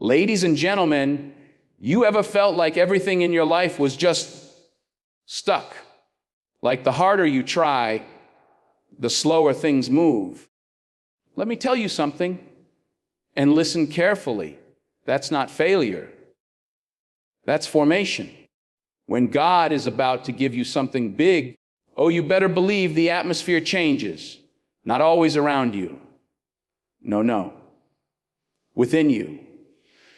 Ladies and gentlemen, you ever felt like everything in your life was just stuck? Like the harder you try, the slower things move. Let me tell you something, and listen carefully. That's not failure. That's formation. When God is about to give you something big, oh, you better believe the atmosphere changes. Not always around you. No. Within you.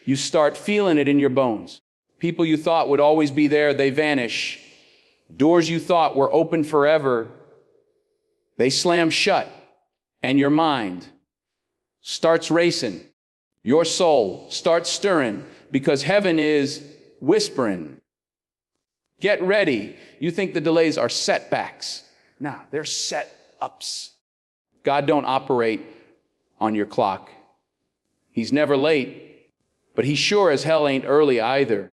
You start feeling it in your bones. People you thought would always be there, they vanish. Doors you thought were open forever, they slam shut. And your mind starts racing. Your soul starts stirring because heaven is whispering. Get ready. You think the delays are setbacks. Nah, they're set-ups. God don't operate on your clock. He's never late, but he sure as hell ain't early either.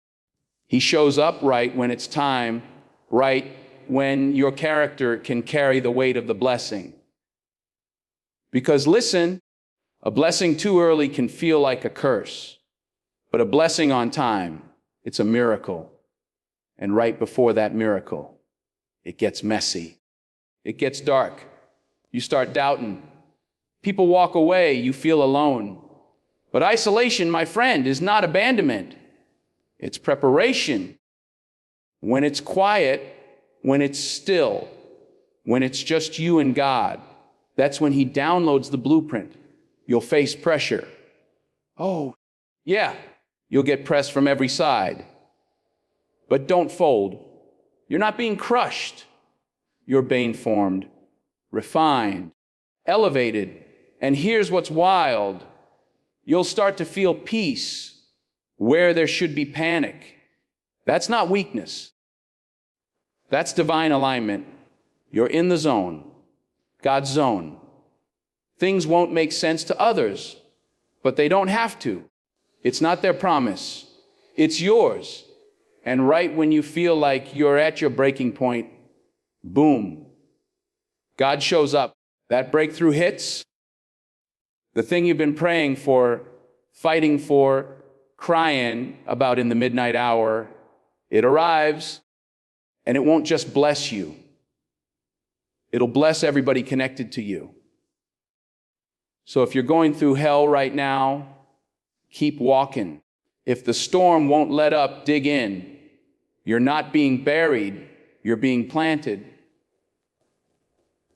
He shows up right when it's time, right when your character can carry the weight of the blessing. Because listen, a blessing too early can feel like a curse, but a blessing on time, it's a miracle. And right before that miracle, it gets messy. It gets dark. You start doubting. People walk away, you feel alone. But isolation, my friend, is not abandonment. It's preparation. When it's quiet, when it's still, when it's just you and God, that's when he downloads the blueprint. You'll face pressure. Oh, yeah, you'll get pressed from every side. But don't fold. You're not being crushed. You're being formed, refined, elevated. And here's what's wild. You'll start to feel peace where there should be panic. That's not weakness. That's divine alignment. You're in the zone, God's zone. Things won't make sense to others, but they don't have to. It's not their promise. It's yours. And right when you feel like you're at your breaking point, boom, God shows up. That breakthrough hits. The thing you've been praying for, fighting for, crying about in the midnight hour, it arrives, and it won't just bless you. It'll bless everybody connected to you. So if you're going through hell right now, keep walking. If the storm won't let up, dig in. You're not being buried, you're being planted.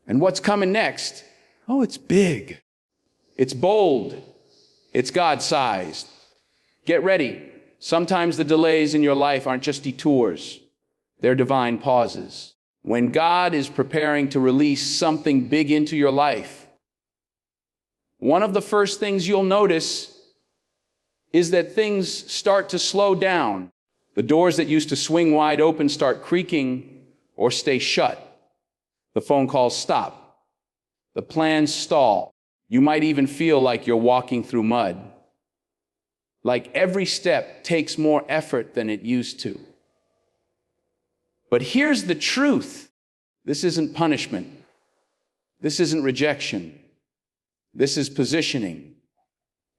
And what's coming next? Oh, it's big. It's bold. It's God-sized. Get ready. Sometimes the delays in your life aren't just detours. They're divine pauses. When God is preparing to release something big into your life, one of the first things you'll notice is that things start to slow down. The doors that used to swing wide open start creaking or stay shut. The phone calls stop. The plans stall. You might even feel like you're walking through mud. Like every step takes more effort than it used to. But here's the truth. This isn't punishment. This isn't rejection. This is positioning.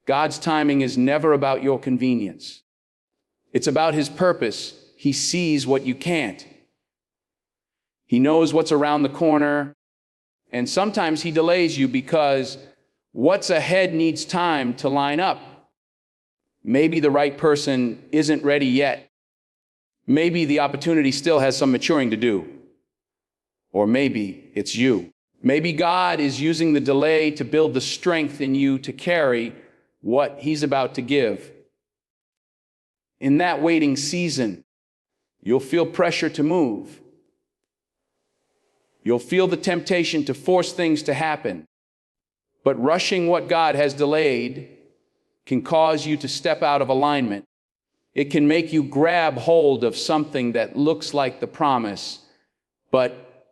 God's timing is never about your convenience. It's about his purpose. He sees what you can't. He knows what's around the corner. And sometimes he delays you because what's ahead needs time to line up. Maybe the right person isn't ready yet. Maybe the opportunity still has some maturing to do. Or maybe it's you. Maybe God is using the delay to build the strength in you to carry what he's about to give. In that waiting season, you'll feel pressure to move. You'll feel the temptation to force things to happen. But rushing what God has delayed can cause you to step out of alignment. It can make you grab hold of something that looks like the promise, but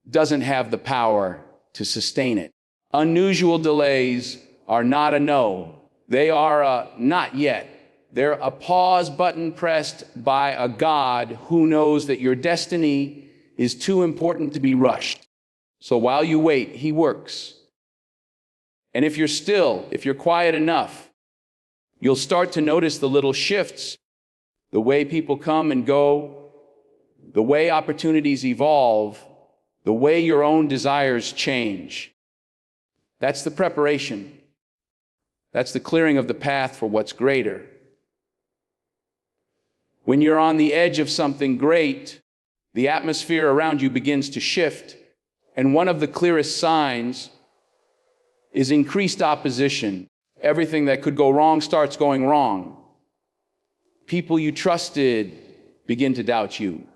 doesn't have the power to sustain it. Unusual delays are not a no. They are a not yet. They're a pause button pressed by a God who knows that your destiny is too important to be rushed. So while you wait, he works. And if you're still, if you're quiet enough, You'll start to notice the little shifts, the way people come and go, the way opportunities evolve, the way your own desires change. That's the preparation. That's the clearing of the path for what's greater. When you're on the edge of something great, the atmosphere around you begins to shift, and one of the clearest signs is increased opposition. Everything that could go wrong starts going wrong. People you trusted begin to doubt you,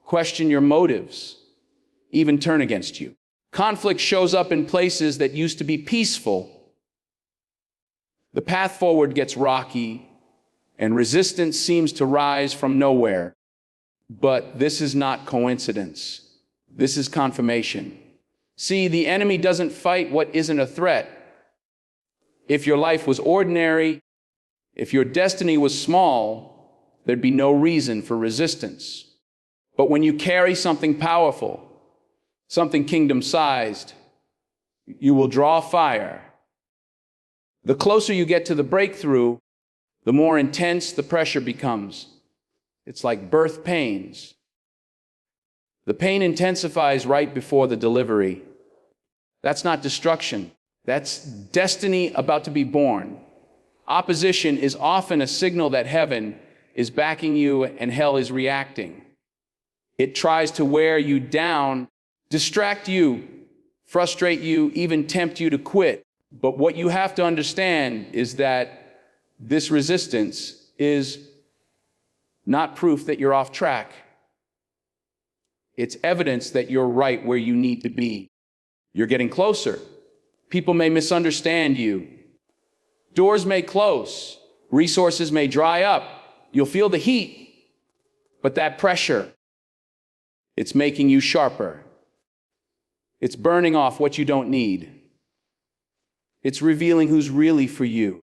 question your motives, even turn against you. Conflict shows up in places that used to be peaceful. The path forward gets rocky, and resistance seems to rise from nowhere. But this is not coincidence. This is confirmation. See, the enemy doesn't fight what isn't a threat. If your life was ordinary, if your destiny was small, there'd be no reason for resistance. But when you carry something powerful, something kingdom-sized, you will draw fire. The closer you get to the breakthrough, the more intense the pressure becomes. It's like birth pains. The pain intensifies right before the delivery. That's not destruction. That's destiny about to be born. Opposition is often a signal that heaven is backing you and hell is reacting. It tries to wear you down, distract you, frustrate you, even tempt you to quit. But what you have to understand is that this resistance is not proof that you're off track. It's evidence that you're right where you need to be. You're getting closer. People may misunderstand you. Doors may close. Resources may dry up. You'll feel the heat. But that pressure, it's making you sharper. It's burning off what you don't need. It's revealing who's really for you.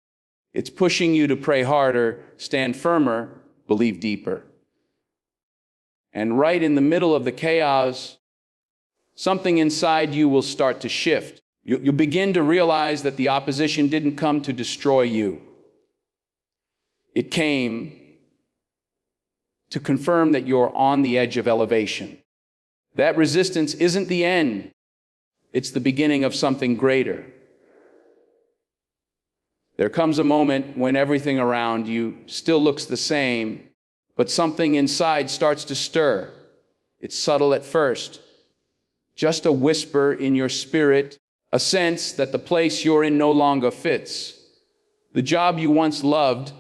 It's pushing you to pray harder, stand firmer, believe deeper. And right in the middle of the chaos, something inside you will start to shift. You'll begin to realize that the opposition didn't come to destroy you. It came to confirm that you're on the edge of elevation. That resistance isn't the end. It's the beginning of something greater. There comes a moment when everything around you still looks the same, but something inside starts to stir. It's subtle at first, just a whisper in your spirit, a sense that the place you're in no longer fits. The job you once loved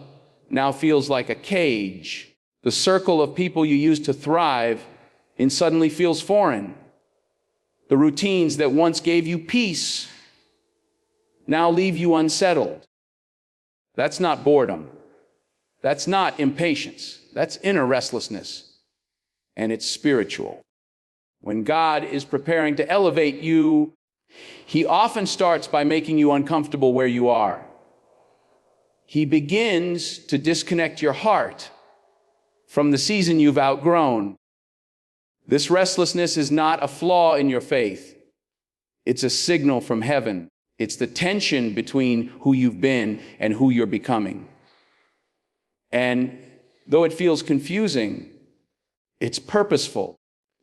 now feels like a cage. The circle of people you used to thrive in suddenly feels foreign. The routines that once gave you peace now leave you unsettled. That's not boredom. That's not impatience. That's inner restlessness. And it's spiritual. When God is preparing to elevate you, He often starts by making you uncomfortable where you are. He begins to disconnect your heart from the season you've outgrown. This restlessness is not a flaw in your faith. It's a signal from heaven. It's the tension between who you've been and who you're becoming. And though it feels confusing, it's purposeful.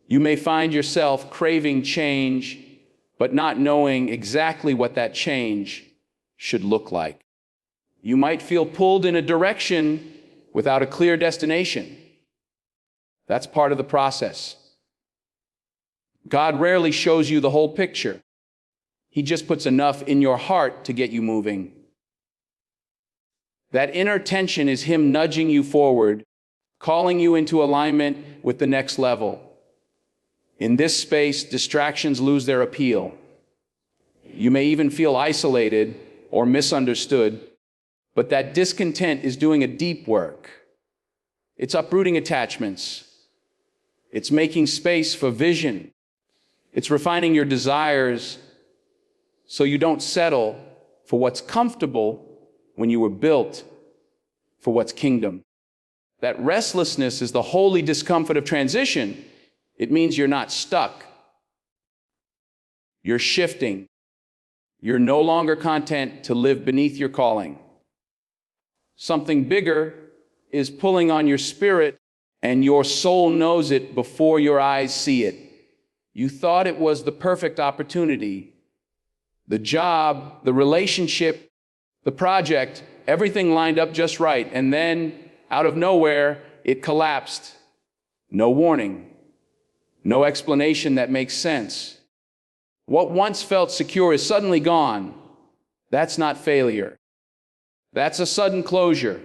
You may find yourself craving change, but not knowing exactly what that change should look like. You might feel pulled in a direction without a clear destination. That's part of the process. God rarely shows you the whole picture. He just puts enough in your heart to get you moving. That inner tension is Him nudging you forward, calling you into alignment with the next level. In this space, distractions lose their appeal. You may even feel isolated or misunderstood, but that discontent is doing a deep work. It's uprooting attachments. It's making space for vision. It's refining your desires so you don't settle for what's comfortable when you were built for what's kingdom. That restlessness is the holy discomfort of transition. It means you're not stuck. You're shifting. You're no longer content to live beneath your calling. Something bigger is pulling on your spirit, and your soul knows it before your eyes see it. You thought it was the perfect opportunity. The job, the relationship, the project, everything lined up just right. And then, out of nowhere, it collapsed. No warning. No explanation that makes sense. What once felt secure is suddenly gone. That's not failure. That's a sudden closure.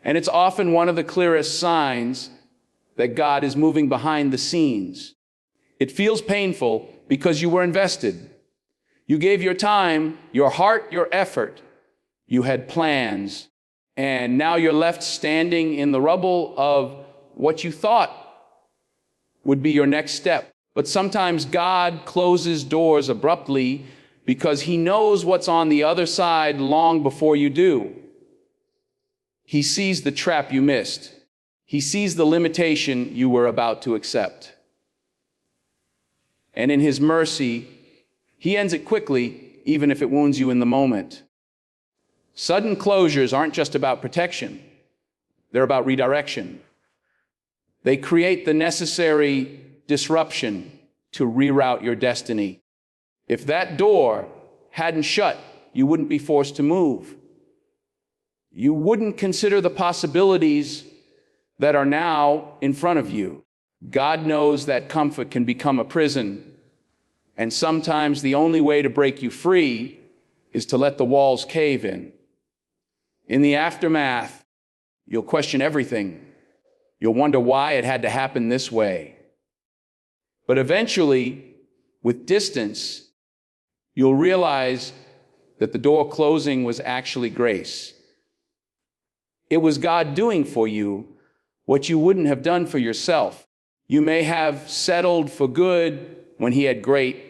And it's often one of the clearest signs that God is moving behind the scenes. It feels painful because you were invested. You gave your time, your heart, your effort. You had plans. And now you're left standing in the rubble of what you thought would be your next step. But sometimes God closes doors abruptly because he knows what's on the other side long before you do. He sees the trap you missed. He sees the limitation you were about to accept. And in his mercy, he ends it quickly, even if it wounds you in the moment. Sudden closures aren't just about protection. They're about redirection. They create the necessary disruption to reroute your destiny. If that door hadn't shut, you wouldn't be forced to move. You wouldn't consider the possibilities that are now in front of you. God knows that comfort can become a prison, and sometimes the only way to break you free is to let the walls cave in. In the aftermath, you'll question everything. You'll wonder why it had to happen this way. But eventually, with distance, you'll realize that the door closing was actually grace. It was God doing for you what you wouldn't have done for yourself. You may have settled for good when he had great.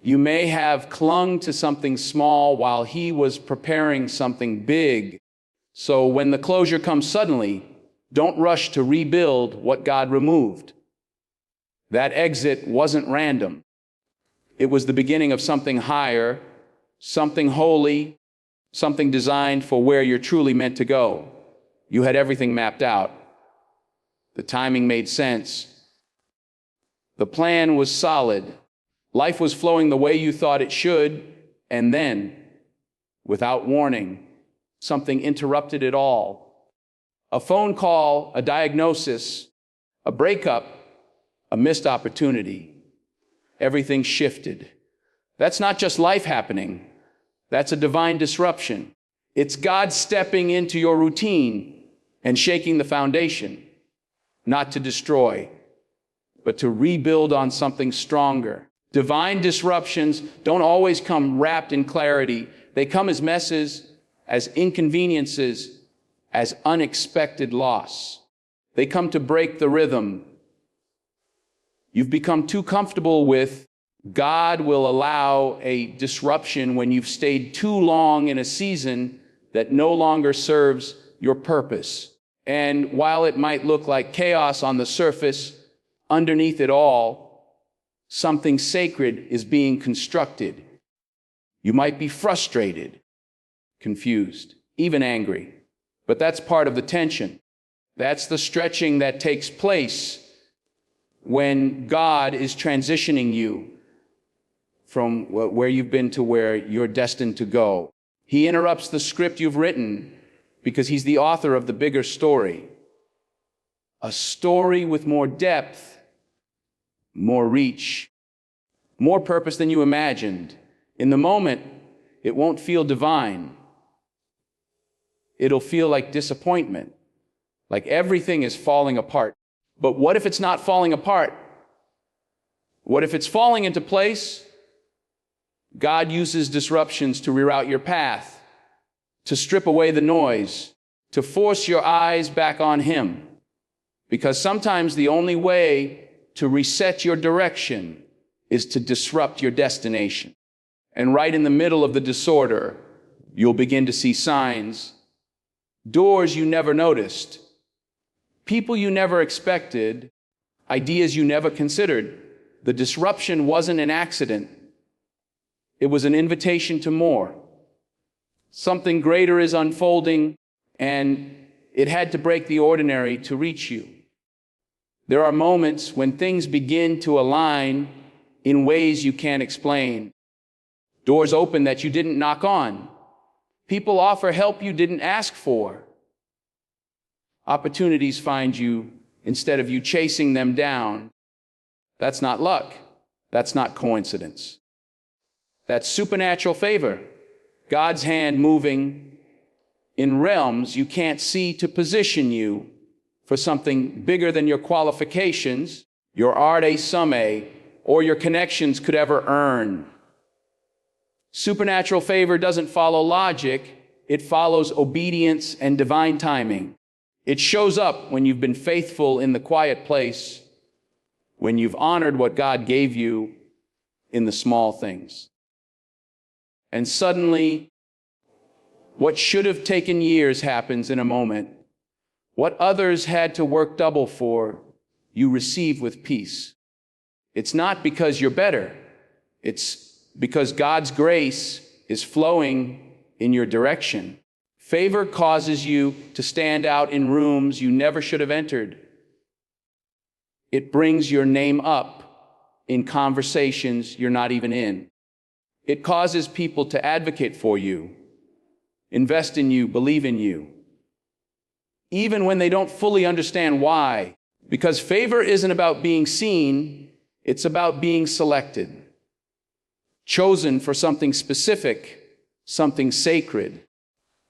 You may have clung to something small while he was preparing something big. So when the closure comes suddenly, don't rush to rebuild what God removed. That exit wasn't random. It was the beginning of something higher, something holy, something designed for where you're truly meant to go. You had everything mapped out. The timing made sense. The plan was solid. Life was flowing the way you thought it should, and then, without warning, something interrupted it all. A phone call, a diagnosis, a breakup, a missed opportunity. Everything shifted. That's not just life happening. That's a divine disruption. It's God stepping into your routine and shaking the foundation, not to destroy, but to rebuild on something stronger. Divine disruptions don't always come wrapped in clarity. They come as messes, as inconveniences, as unexpected loss. They come to break the rhythm. You've become too comfortable with God will allow a disruption when you've stayed too long in a season that no longer serves your purpose. And while it might look like chaos on the surface, underneath it all, something sacred is being constructed. You might be frustrated, confused, even angry, but that's part of the tension. That's the stretching that takes place when God is transitioning you from where you've been to where you're destined to go. He interrupts the script you've written because he's the author of the bigger story. A story with more depth, more reach, more purpose than you imagined. In the moment, it won't feel divine. It'll feel like disappointment, like everything is falling apart. But what if it's not falling apart? What if it's falling into place? God uses disruptions to reroute your path, to strip away the noise, to force your eyes back on him. Because sometimes the only way to reset your direction is to disrupt your destination. And right in the middle of the disorder, you'll begin to see signs, doors you never noticed, people you never expected, ideas you never considered. The disruption wasn't an accident. It was an invitation to more. Something greater is unfolding, and it had to break the ordinary to reach you. There are moments when things begin to align in ways you can't explain. Doors open that you didn't knock on. People offer help you didn't ask for. Opportunities find you instead of you chasing them down. That's not luck. That's not coincidence. That's supernatural favor. God's hand moving in realms you can't see to position you for something bigger than your qualifications, your arte summe, or your connections could ever earn. Supernatural favor doesn't follow logic. It follows obedience and divine timing. It shows up when you've been faithful in the quiet place, when you've honored what God gave you in the small things. And suddenly, what should have taken years happens in a moment. What others had to work double for, you receive with peace. It's not because you're better. It's because God's grace is flowing in your direction. Favor causes you to stand out in rooms you never should have entered. It brings your name up in conversations you're not even in. It causes people to advocate for you, invest in you, believe in you, even when they don't fully understand why. Because favor isn't about being seen, it's about being selected, chosen for something specific, something sacred.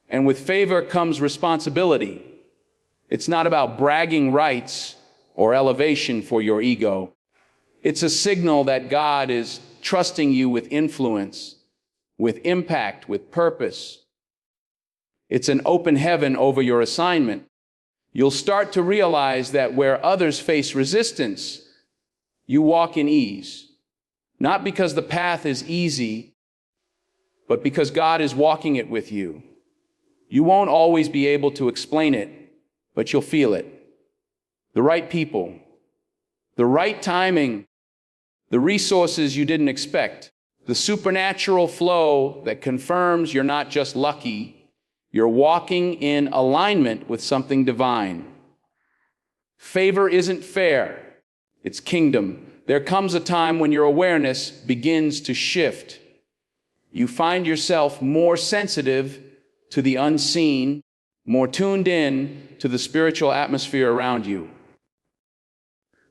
And with favor comes responsibility. It's not about bragging rights or elevation for your ego. It's a signal that God is trusting you with influence, with impact, with purpose. It's an open heaven over your assignment. You'll start to realize that where others face resistance, you walk in ease. Not because the path is easy, but because God is walking it with you. You won't always be able to explain it, but you'll feel it. The right people, the right timing, the resources you didn't expect, the supernatural flow that confirms you're not just lucky, you're walking in alignment with something divine. Favor isn't fair, it's kingdom. There comes a time when your awareness begins to shift. You find yourself more sensitive to the unseen, more tuned in to the spiritual atmosphere around you.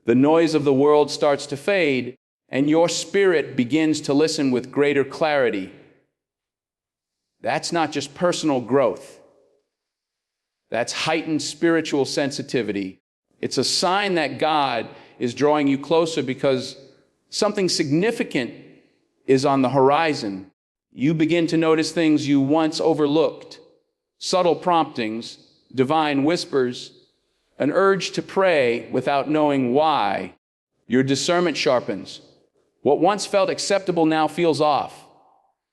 The noise of the world starts to fade, and your spirit begins to listen with greater clarity. That's not just personal growth. That's heightened spiritual sensitivity. It's a sign that God is drawing you closer because something significant is on the horizon. You begin to notice things you once overlooked, subtle promptings, divine whispers, an urge to pray without knowing why. Your discernment sharpens. What once felt acceptable now feels off.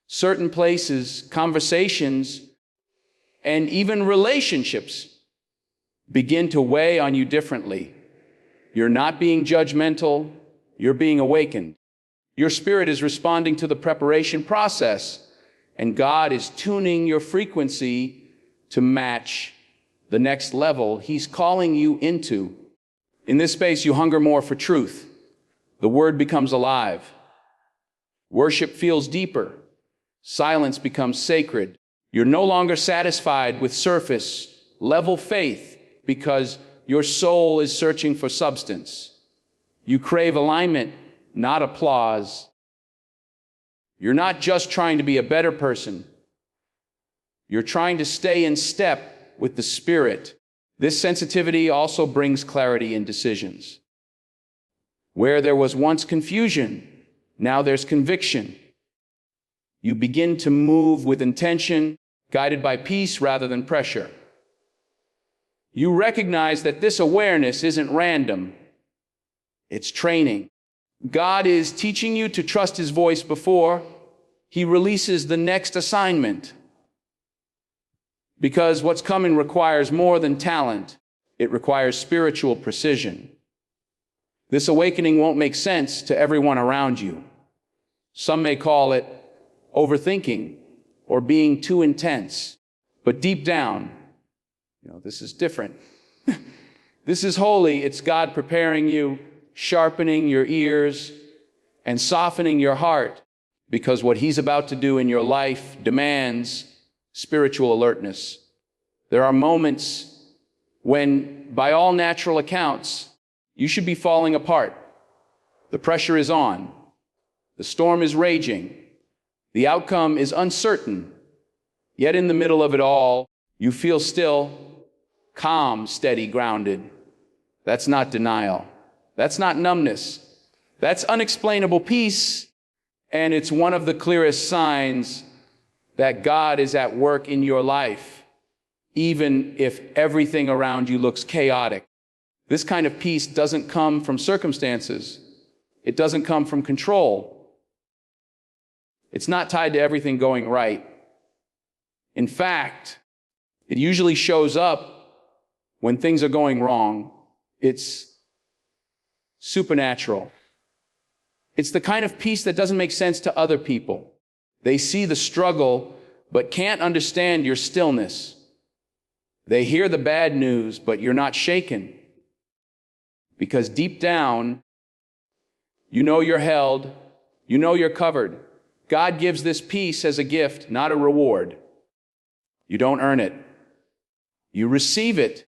Certain places, conversations, and even relationships begin to weigh on you differently. You're not being judgmental, you're being awakened. Your spirit is responding to the preparation process, and God is tuning your frequency to match the next level He's calling you into. In this space, you hunger more for truth. The word becomes alive. Worship feels deeper. Silence becomes sacred. You're no longer satisfied with surface level faith because your soul is searching for substance. You crave alignment, not applause. You're not just trying to be a better person. You're trying to stay in step with the Spirit. This sensitivity also brings clarity in decisions. Where there was once confusion, now there's conviction. You begin to move with intention, guided by peace rather than pressure. You recognize that this awareness isn't random. It's training. God is teaching you to trust His voice before He releases the next assignment. Because what's coming requires more than talent. It requires spiritual precision. This awakening won't make sense to everyone around you. Some may call it overthinking or being too intense. But deep down, this is different. This is holy. It's God preparing you, sharpening your ears, and softening your heart, because what he's about to do in your life demands spiritual alertness. There are moments when, by all natural accounts, you should be falling apart. The pressure is on. The storm is raging. The outcome is uncertain. Yet in the middle of it all, you feel still, calm, steady, grounded. That's not denial. That's not numbness. That's unexplainable peace. And it's one of the clearest signs that God is at work in your life, even if everything around you looks chaotic. This kind of peace doesn't come from circumstances. It doesn't come from control. It's not tied to everything going right. In fact, it usually shows up when things are going wrong. It's supernatural. It's the kind of peace that doesn't make sense to other people. They see the struggle, but can't understand your stillness. They hear the bad news, but you're not shaken. Because deep down, you know you're held, you know you're covered. God gives this peace as a gift, not a reward. You don't earn it. You receive it,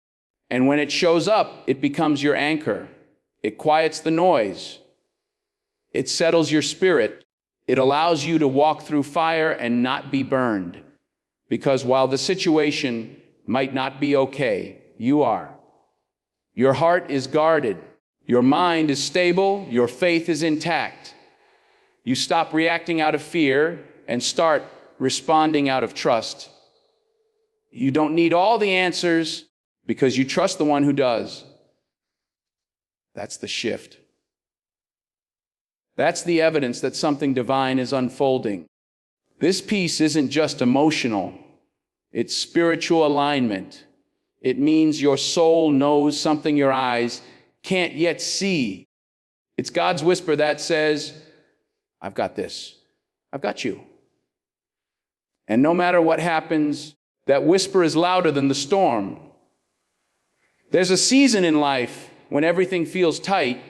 and when it shows up, it becomes your anchor. It quiets the noise. It settles your spirit. It allows you to walk through fire and not be burned. Because while the situation might not be okay, you are. Your heart is guarded. Your mind is stable. Your faith is intact. You stop reacting out of fear and start responding out of trust. You don't need all the answers because you trust the one who does. That's the shift. That's the evidence that something divine is unfolding. This peace isn't just emotional. It's spiritual alignment. It means your soul knows something your eyes can't yet see. It's God's whisper that says, I've got this. I've got you. And no matter what happens, that whisper is louder than the storm. There's a season in life when everything feels tight,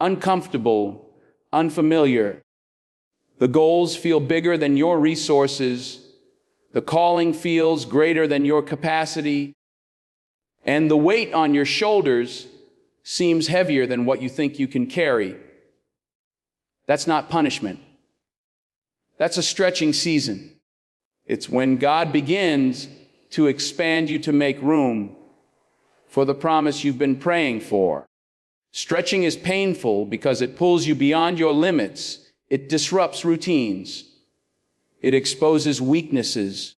uncomfortable, unfamiliar. The goals feel bigger than your resources. The calling feels greater than your capacity. And the weight on your shoulders seems heavier than what you think you can carry. That's not punishment. That's a stretching season. It's when God begins to expand you to make room for the promise you've been praying for. Stretching is painful because it pulls you beyond your limits. It disrupts routines. It exposes weaknesses.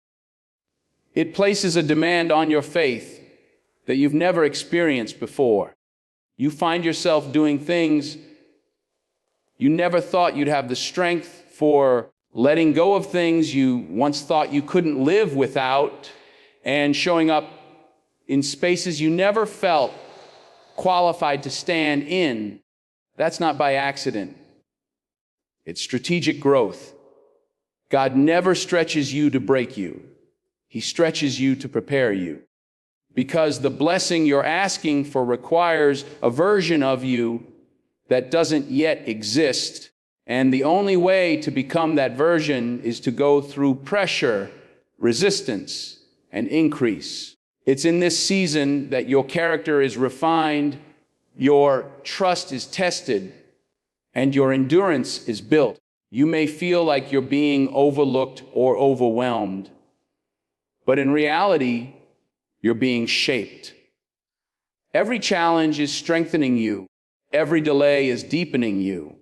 It places a demand on your faith that you've never experienced before. You find yourself doing things you never thought you'd have the strength for, letting go of things you once thought you couldn't live without, and showing up in spaces you never felt qualified to stand in. That's not by accident. It's strategic growth. God never stretches you to break you. He stretches you to prepare you. Because the blessing you're asking for requires a version of you that doesn't yet exist. And the only way to become that version is to go through pressure, resistance, and increase. It's in this season that your character is refined, your trust is tested, and your endurance is built. You may feel like you're being overlooked or overwhelmed, but in reality, you're being shaped. Every challenge is strengthening you. Every delay is deepening you.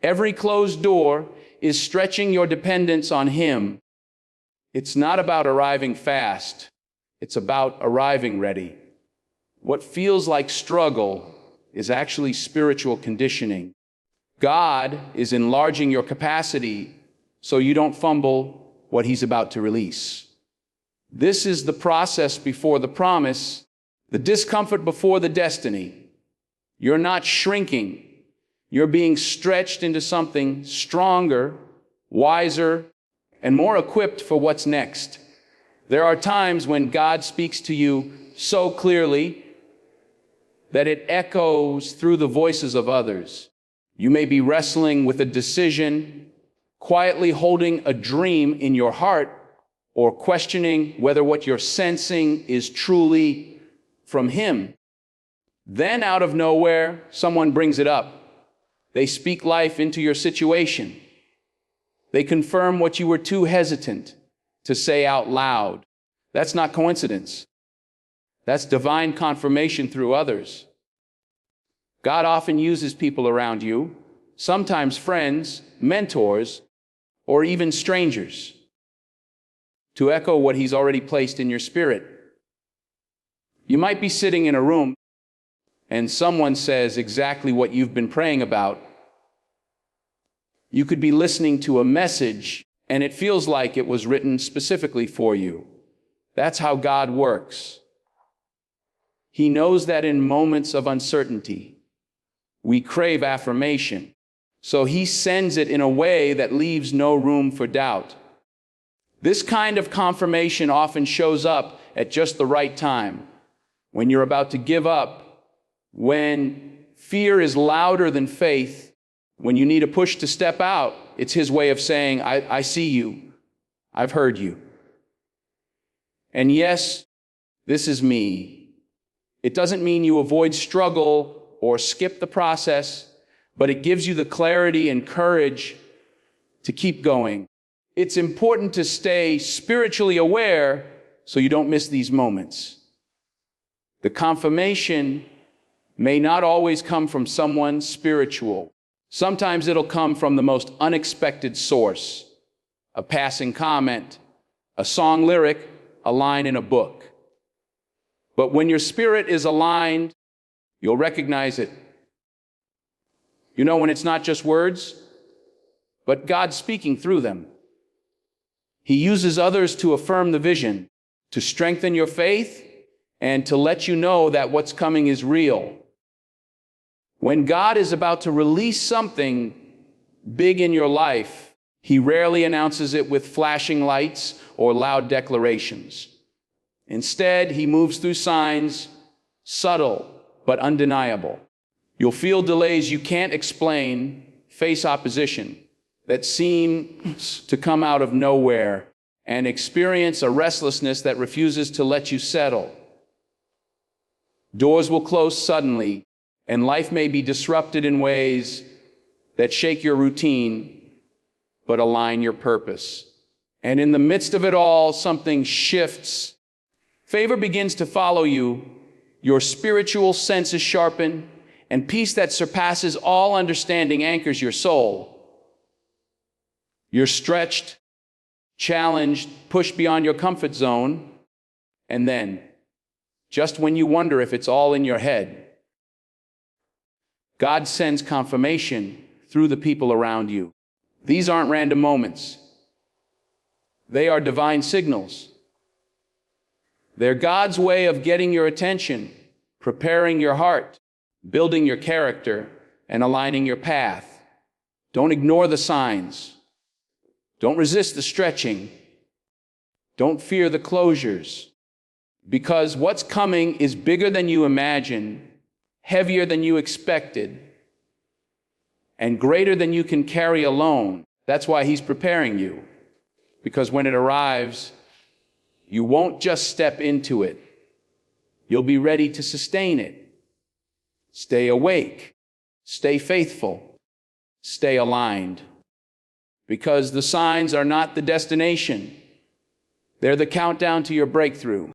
Every closed door is stretching your dependence on Him. It's not about arriving fast. It's about arriving ready. What feels like struggle is actually spiritual conditioning. God is enlarging your capacity so you don't fumble what He's about to release. This is the process before the promise, the discomfort before the destiny. You're not shrinking. You're being stretched into something stronger, wiser, and more equipped for what's next. There are times when God speaks to you so clearly that it echoes through the voices of others. You may be wrestling with a decision, quietly holding a dream in your heart, or questioning whether what you're sensing is truly from Him. Then out of nowhere, someone brings it up. They speak life into your situation. They confirm what you were too hesitant to say out loud. That's not coincidence. That's divine confirmation through others. God often uses people around you, sometimes friends, mentors, or even strangers, to echo what He's already placed in your spirit. You might be sitting in a room and someone says exactly what you've been praying about. You could be listening to a message and it feels like it was written specifically for you. That's how God works. He knows that in moments of uncertainty, we crave affirmation. So He sends it in a way that leaves no room for doubt. This kind of confirmation often shows up at just the right time, when you're about to give up, when fear is louder than faith, when you need a push to step out. It's His way of saying, I see you. I've heard you. And yes, this is me. It doesn't mean you avoid struggle or skip the process, but it gives you the clarity and courage to keep going. It's important to stay spiritually aware so you don't miss these moments. The confirmation may not always come from someone spiritual. Sometimes it'll come from the most unexpected source, a passing comment, a song lyric, a line in a book. But when your spirit is aligned, you'll recognize it. You know when it's not just words, but God speaking through them. He uses others to affirm the vision, to strengthen your faith, and to let you know that what's coming is real. When God is about to release something big in your life, He rarely announces it with flashing lights or loud declarations. Instead, He moves through signs, subtle but undeniable. You'll feel delays you can't explain, face opposition that seems to come out of nowhere, and experience a restlessness that refuses to let you settle. Doors will close suddenly, and life may be disrupted in ways that shake your routine, but align your purpose. And in the midst of it all, something shifts. Favor begins to follow you, your spiritual senses sharpen, and peace that surpasses all understanding anchors your soul. You're stretched, challenged, pushed beyond your comfort zone, and then, just when you wonder if it's all in your head, God sends confirmation through the people around you. These aren't random moments. They are divine signals. They're God's way of getting your attention, preparing your heart, building your character, and aligning your path. Don't ignore the signs. Don't resist the stretching. Don't fear the closures. Because what's coming is bigger than you imagine, heavier than you expected, and greater than you can carry alone. That's why He's preparing you. Because when it arrives, you won't just step into it. You'll be ready to sustain it. Stay awake. Stay faithful. Stay aligned. Because the signs are not the destination. They're the countdown to your breakthrough.